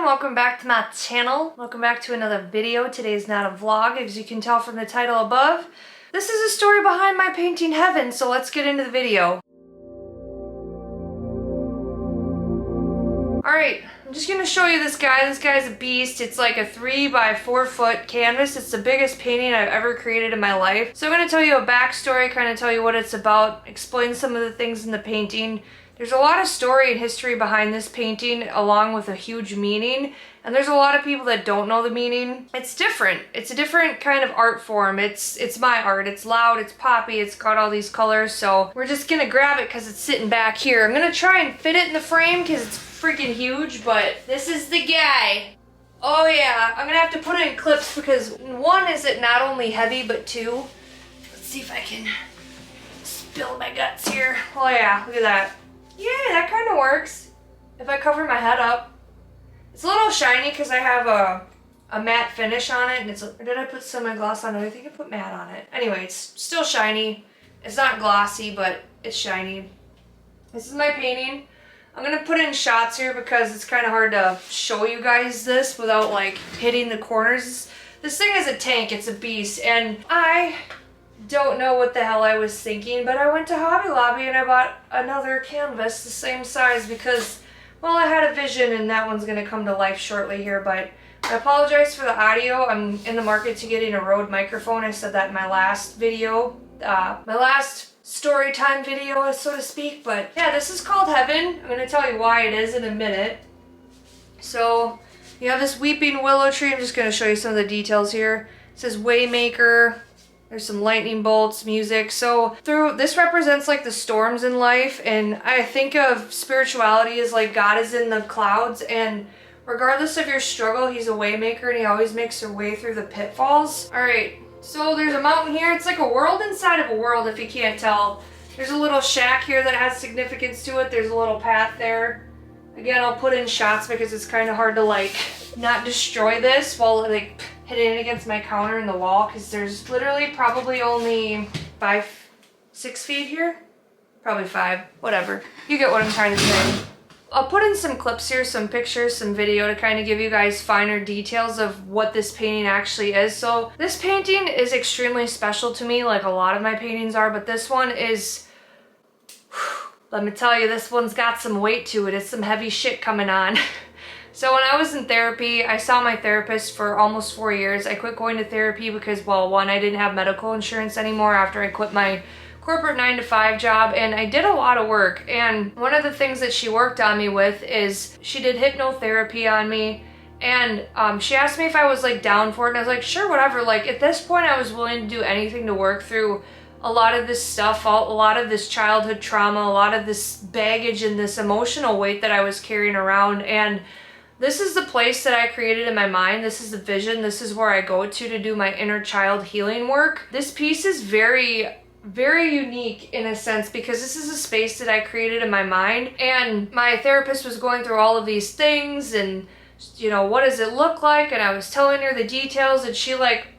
everyone, welcome back to my channel. Welcome back to another video. Today is not a vlog, as you can tell from the title above. This is a story behind my painting Heaven, so let's get into the video. Alright, I'm just gonna show you this guy. This guy's a beast. It's like a 3 by 4 foot canvas. It's the biggest painting I've ever created in my life. So I'm gonna tell you a backstory, kind of tell you what it's about, explain some of the things in the painting. There's a lot of story and history behind this painting, along with a huge meaning, and there's a lot of people that don't know the meaning. It's different. It's a different kind of art form. It's my art. It's loud, it's poppy, it's got all these colors, so we're just gonna grab it because it's sitting back here. I'm gonna try and fit it in the frame because it's freaking huge, but this is the guy. Oh yeah, I'm gonna have to put it in clips because one, is it not only heavy, but two, let's see if I can spill my guts here. Oh yeah, look at that. Yeah, that kind of works. If I cover my head up. It's a little shiny because I have a matte finish on it. And it's, or did I put semi-gloss on it? I think I put matte on it. Anyway, it's still shiny. It's not glossy, but it's shiny. This is my painting. I'm going to put in shots here because it's kind of hard to show you guys this without like hitting the corners. This thing is a tank. It's a beast. And I don't know what the hell I was thinking, but I went to Hobby Lobby and I bought another canvas the same size because, well, I had a vision and that one's going to come to life shortly here, but I apologize for the audio. I'm in the market to getting a Rode microphone. I said that in my last video, my last story time video, so to speak, but yeah, this is called Heaven. I'm going to tell you why it is in a minute. So, you have this weeping willow tree. I'm just going to show you some of the details here. It says Waymaker. There's some lightning bolts, music. So this represents like the storms in life, and I think of spirituality as like God is in the clouds, and regardless of your struggle, he's a way maker and he always makes a way through the pitfalls. All right, so there's a mountain here. It's like a world inside of a world, if you can't tell. There's a little shack here that has significance to it. There's a little path there. Again, I'll put in shots because it's kind of hard to like not destroy this while like hitting it against my counter in the wall, because there's literally probably only 6 feet here. Probably 5, whatever. You get what I'm trying to say. I'll put in some clips here, some pictures, some video to kind of give you guys finer details of what this painting actually is. So this painting is extremely special to me, like a lot of my paintings are, but this one is, let me tell you, this one's got some weight to it. It's some heavy shit coming on. So when I was in therapy, I saw my therapist for almost 4 years. I quit going to therapy because, well, one, I didn't have medical insurance anymore after I quit my corporate 9-to-5 job, and I did a lot of work. And one of the things that she worked on me with is she did hypnotherapy on me, and she asked me if I was like down for it, and I was like, sure, whatever. Like at this point, I was willing to do anything to work through a lot of this stuff, a lot of this childhood trauma, a lot of this baggage and this emotional weight that I was carrying around. And this is the place that I created in my mind. This is the vision. This is where I go to do my inner child healing work. This piece is very, very unique in a sense because this is a space that I created in my mind, and my therapist was going through all of these things and, you know, what does it look like? And I was telling her the details, and she like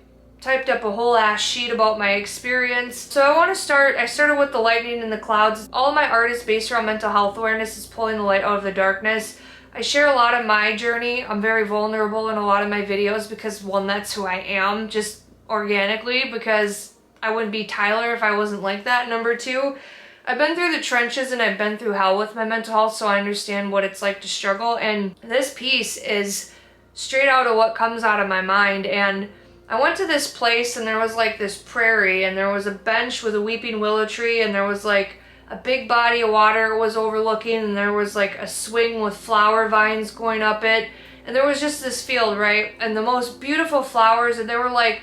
typed up a whole ass sheet about my experience. So I started with the lightning and the clouds. All of my art is based around mental health awareness. It's pulling the light out of the darkness. I share a lot of my journey. I'm very vulnerable in a lot of my videos because, one, that's who I am, just organically, because I wouldn't be Tyler if I wasn't like that. Number two, I've been through the trenches and I've been through hell with my mental health, so I understand what it's like to struggle. And this piece is straight out of what comes out of my mind. And I went to this place and there was like this prairie, and there was a bench with a weeping willow tree, and there was like a big body of water was overlooking, and there was like a swing with flower vines going up it, and there was just this field, right? And the most beautiful flowers, and there were like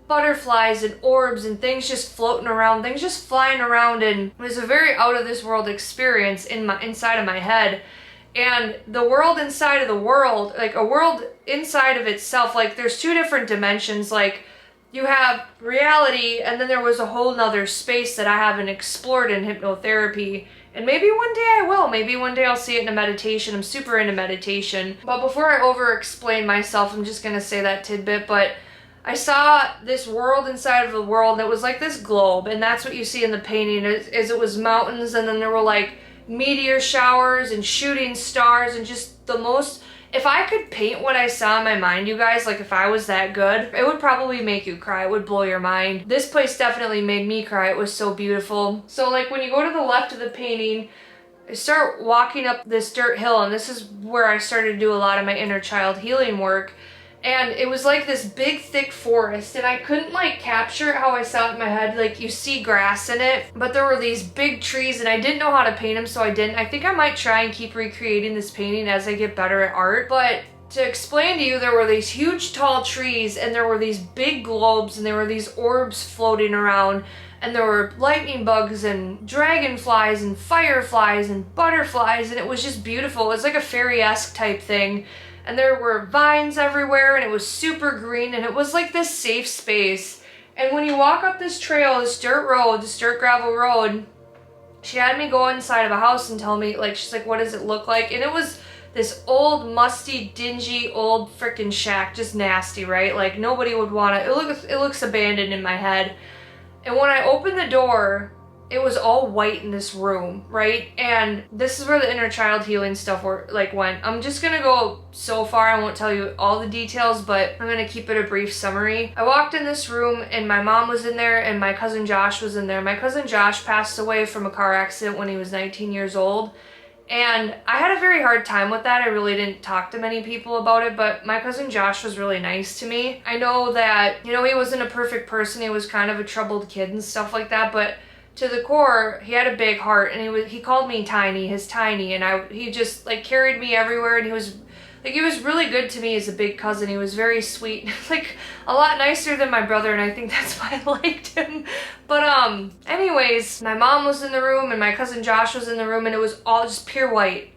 butterflies and orbs and things just floating around, things just flying around, and it was a very out of this world experience inside of my head. And the world inside of the world, like a world inside of itself, like there's two different dimensions. Like you have reality, and then there was a whole nother space that I haven't explored in hypnotherapy. And maybe one day I will. Maybe one day I'll see it in a meditation. I'm super into meditation. But before I over-explain myself, I'm just going to say that tidbit. But I saw this world inside of the world that was like this globe. And that's what you see in the painting, is it was mountains, and then there were like meteor showers and shooting stars and just the most If I could paint what I saw in my mind, you guys, like if I was that good, it would probably make you cry. It would blow your mind. This place definitely made me cry. It was so beautiful. So like when you go to the left of the painting, I start walking up this dirt hill, and this is where I started to do a lot of my inner child healing work. And it was like this big thick forest, and I couldn't like capture how I saw it in my head. Like you see grass in it, but there were these big trees, and I didn't know how to paint them, so I didn't. I think I might try and keep recreating this painting as I get better at art. But to explain to you, there were these huge tall trees, and there were these big globes, and there were these orbs floating around, and there were lightning bugs and dragonflies and fireflies and butterflies, and it was just beautiful. It was like a fairy-esque type thing. And there were vines everywhere, and it was super green, and it was like this safe space. And when you walk up this trail, this dirt road, this dirt gravel road, she had me go inside of a house and tell me, like, she's like, what does it look like? And it was this old, musty, dingy, old freaking shack, just nasty, right? Like, nobody would want it. It looks abandoned in my head. And when I opened the door, it was all white in this room, right? And this is where the inner child healing stuff went. I'm just gonna go so far, I won't tell you all the details, but I'm gonna keep it a brief summary. I walked in this room, and my mom was in there, and my cousin Josh was in there. My cousin Josh passed away from a car accident when he was 19 years old. And I had a very hard time with that. I really didn't talk to many people about it, but my cousin Josh was really nice to me. I know that, you know, he wasn't a perfect person. He was kind of a troubled kid and stuff like that, but to the core, he had a big heart, and he called me Tiny, his Tiny, and he just like carried me everywhere, and he was really good to me as a big cousin. He was very sweet, like a lot nicer than my brother, and I think that's why I liked him. But anyways, my mom was in the room, and my cousin Josh was in the room, and it was all just pure white.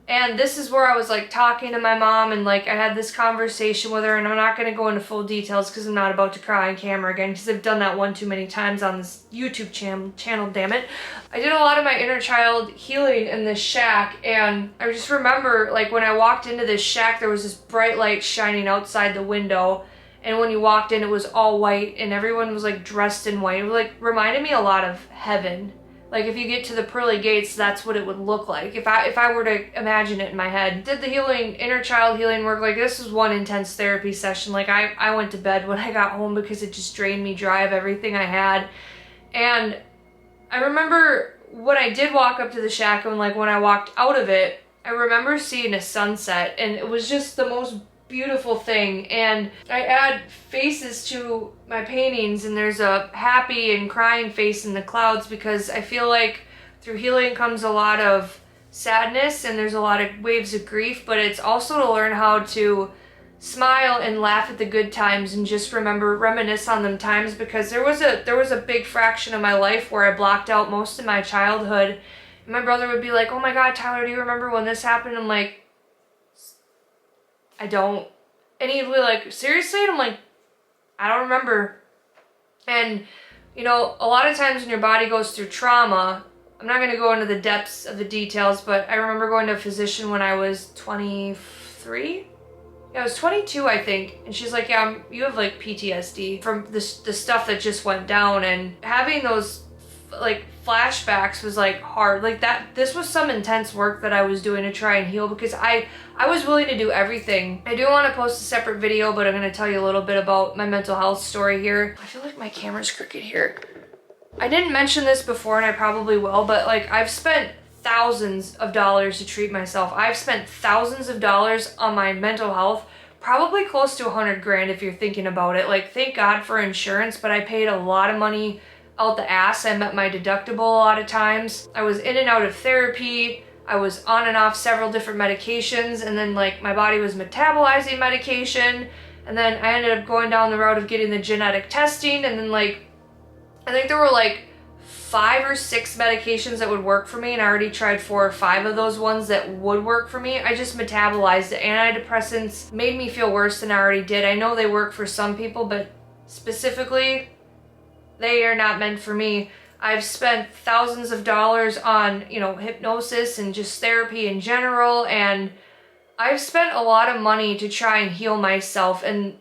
And this is where I was like talking to my mom, and like I had this conversation with her, and I'm not going to go into full details because I'm not about to cry on camera again, because I've done that one too many times on this YouTube channel, damn it. I did a lot of my inner child healing in this shack, and I just remember like when I walked into this shack, there was this bright light shining outside the window, and when you walked in, it was all white, and everyone was like dressed in white. It like reminded me a lot of heaven. Like if you get to the pearly gates, that's what it would look like if I were to imagine it in my head. Did the healing, inner child healing work. Like this was one intense therapy session. Like I went to bed when I got home because it just drained me dry of everything I had. And I remember when I did walk up to the shack, and like when I walked out of it, I remember seeing a sunset, and it was just the most beautiful thing. And I add faces to my paintings, and there's a happy and crying face in the clouds, because I feel like through healing comes a lot of sadness, and there's a lot of waves of grief, but it's also to learn how to smile and laugh at the good times, and just reminisce on them times, because there was a big fraction of my life where I blocked out most of my childhood. And my brother would be like, oh my god, Tyler, do you remember when this happened? I'm like, I don't. And he'd be like, seriously? And I'm like, I don't remember. And, you know, a lot of times when your body goes through trauma, I'm not going to go into the depths of the details, but I remember going to a physician when I was 23. Yeah, I was 22, I think. And she's like, yeah, you have like PTSD from the stuff that just went down. And having those like flashbacks was like hard. Like this was some intense work that I was doing to try and heal, because I was willing to do everything. I do want to post a separate video, but I'm going to tell you a little bit about my mental health story here. I feel like my camera's crooked here. I didn't mention this before, and I probably will, but like I've spent thousands of dollars to treat myself. I've spent thousands of dollars on my mental health, probably close to 100 grand if you're thinking about it. Like, thank God for insurance, but I paid a lot of money out the ass. I met my deductible a lot of times. I was in and out of therapy. I was on and off several different medications, and then like my body was metabolizing medication, and then I ended up going down the road of getting the genetic testing, and then like I think there were like 5 or 6 medications that would work for me, and I already tried 4 or 5 of those ones that would work for me. I just metabolized it. Antidepressants made me feel worse than I already did. I know they work for some people, but specifically, they are not meant for me. I've spent thousands of dollars on, you know, hypnosis and just therapy in general, and I've spent a lot of money to try and heal myself. And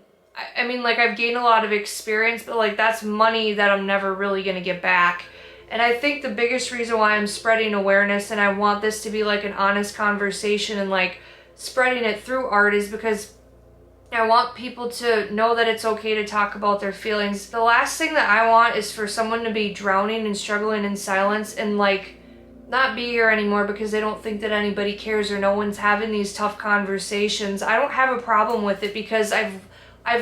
I mean, like, I've gained a lot of experience, but like that's money that I'm never really gonna get back. And I think the biggest reason why I'm spreading awareness, and I want this to be like an honest conversation and like spreading it through art is because I want people to know that it's okay to talk about their feelings. The last thing that I want is for someone to be drowning and struggling in silence and like not be here anymore because they don't think that anybody cares or no one's having these tough conversations. I don't have a problem with it because I've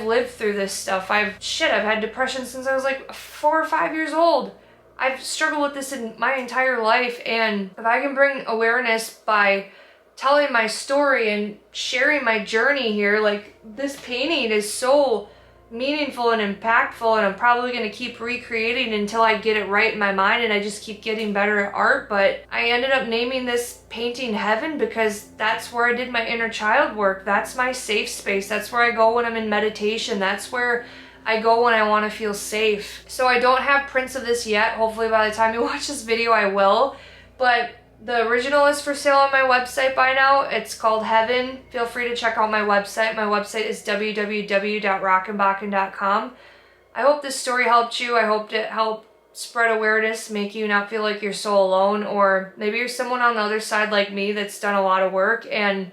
lived through this stuff. I've had depression since I was like 4 or 5 years old. I've struggled with this in my entire life, and if I can bring awareness by telling my story and sharing my journey here, like this painting is so meaningful and impactful, and I'm probably going to keep recreating until I get it right in my mind and I just keep getting better at art. But I ended up naming this painting Heaven because that's where I did my inner child work. That's my safe space. That's where I go when I'm in meditation. That's where I go when I want to feel safe. So I don't have prints of this yet. Hopefully by the time you watch this video I will, but the original is for sale on my website by now. It's called Heaven. Feel free to check out my website. My website is www.rockenbakken.com. I hope this story helped you. I hope it helped spread awareness, make you not feel like you're so alone, or maybe you're someone on the other side like me that's done a lot of work and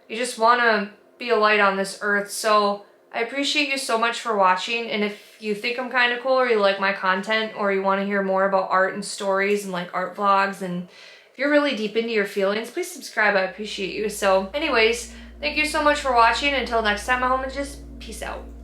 you just want to be a light on this earth. So I appreciate you so much for watching, and if you think I'm kind of cool or you like my content or you want to hear more about art and stories and like art vlogs, and if you're really deep into your feelings, please subscribe. I appreciate you. So anyways, thank you so much for watching. Until next time, my homies, just peace out.